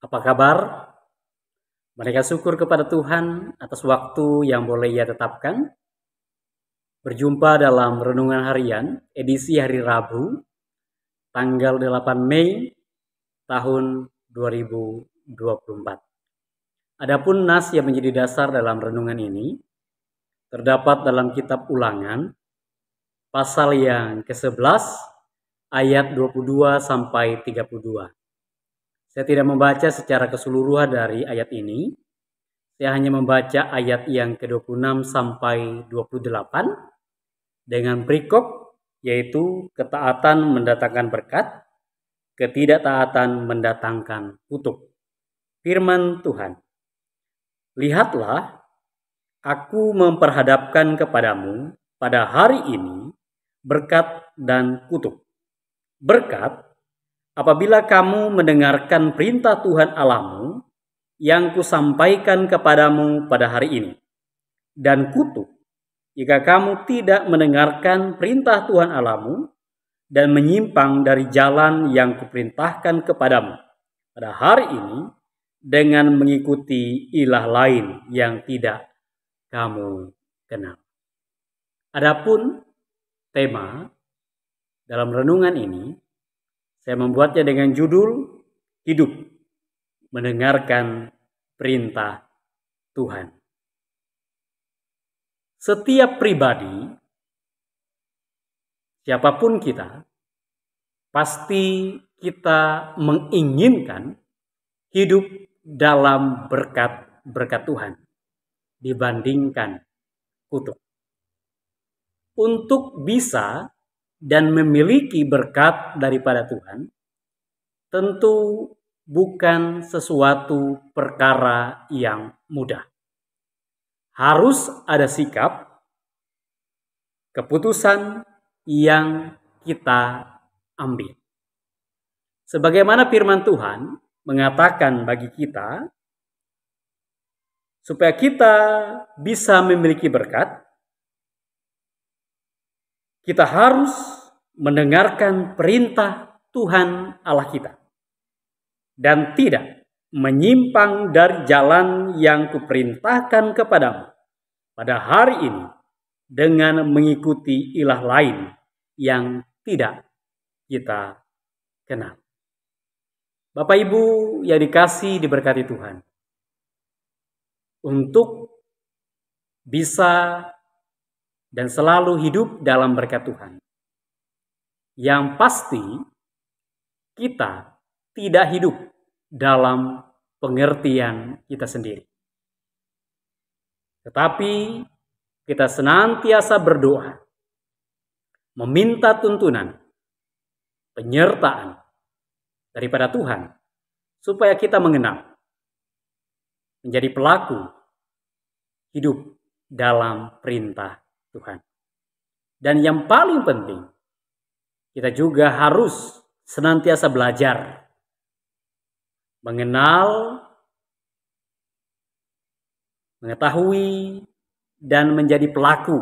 Apa kabar? Mereka syukur kepada Tuhan atas waktu yang boleh Ia tetapkan. Berjumpa dalam Renungan Harian, edisi hari Rabu, tanggal 8 Mei tahun 2024. Adapun nas yang menjadi dasar dalam renungan ini, terdapat dalam kitab Ulangan, pasal yang ke-11, ayat 22 sampai 32. Saya tidak membaca secara keseluruhan dari ayat ini. Saya hanya membaca ayat yang ke-26 sampai 28 dengan perikop, yaitu ketaatan mendatangkan berkat, ketidaktaatan mendatangkan kutuk. Firman Tuhan, lihatlah, aku memperhadapkan kepadamu pada hari ini berkat dan kutuk. Berkat, apabila kamu mendengarkan perintah Tuhan Allahmu yang kusampaikan kepadamu pada hari ini. Dan kutuk, jika kamu tidak mendengarkan perintah Tuhan Allahmu dan menyimpang dari jalan yang kuperintahkan kepadamu pada hari ini dengan mengikuti ilah lain yang tidak kamu kenal. Adapun tema dalam renungan ini, saya membuatnya dengan judul Hidup Mendengarkan Perintah Tuhan. Setiap pribadi, siapapun kita, pasti kita menginginkan hidup dalam berkat Tuhan dibandingkan kutuk. Untuk bisa dan memiliki berkat daripada Tuhan, tentu bukan sesuatu perkara yang mudah. Harus ada sikap, keputusan yang kita ambil. Sebagaimana firman Tuhan mengatakan bagi kita, supaya kita bisa memiliki berkat, kita harus mendengarkan perintah Tuhan Allah kita dan tidak menyimpang dari jalan yang kuperintahkan kepadamu pada hari ini dengan mengikuti ilah lain yang tidak kita kenal. Bapak Ibu yang dikasihi diberkati Tuhan, untuk bisa dan selalu hidup dalam berkat Tuhan, yang pasti kita tidak hidup dalam pengertian kita sendiri. Tetapi kita senantiasa berdoa, meminta tuntunan, penyertaan daripada Tuhan, supaya kita mengenal, menjadi pelaku hidup dalam perintah Tuhan. Dan yang paling penting, kita juga harus senantiasa belajar, mengenal, mengetahui, dan menjadi pelaku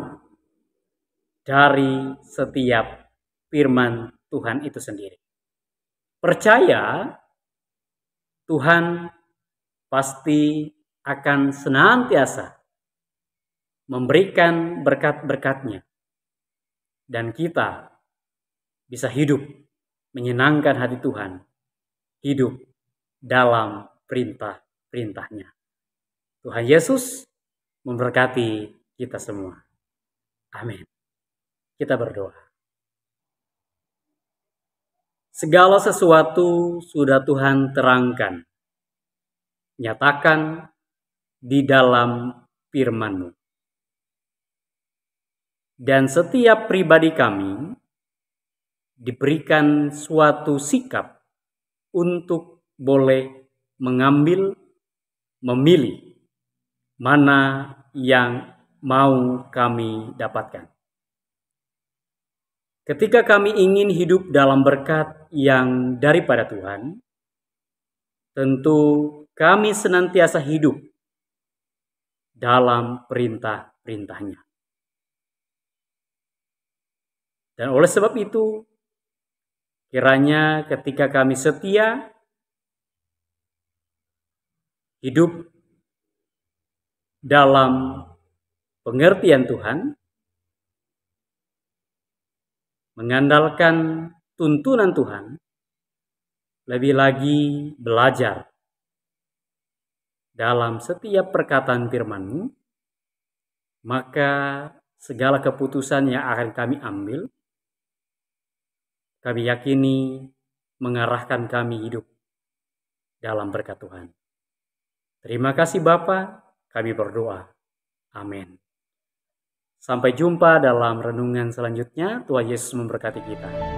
dari setiap firman Tuhan itu sendiri. Percaya Tuhan pasti akan senantiasa memberikan berkat-berkat-Nya, dan kita bisa hidup menyenangkan hati Tuhan, hidup dalam perintah-perintah-Nya. Tuhan Yesus memberkati kita semua. Amin. Kita berdoa. Segala sesuatu sudah Tuhan terangkan, nyatakan di dalam firman-Mu. Dan setiap pribadi kami diberikan suatu sikap untuk boleh mengambil, memilih mana yang mau kami dapatkan. Ketika kami ingin hidup dalam berkat yang daripada Tuhan, tentu kami senantiasa hidup dalam perintah-perintah-Nya. Dan oleh sebab itu, kiranya ketika kami setia hidup dalam pengertian Tuhan, mengandalkan tuntunan Tuhan, lebih lagi belajar dalam setiap perkataan firman-Mu, maka segala keputusan yang akan kami ambil, kami yakini mengarahkan kami hidup dalam berkat Tuhan. Terima kasih Bapa, kami berdoa. Amin. Sampai jumpa dalam renungan selanjutnya. Tuhan Yesus memberkati kita.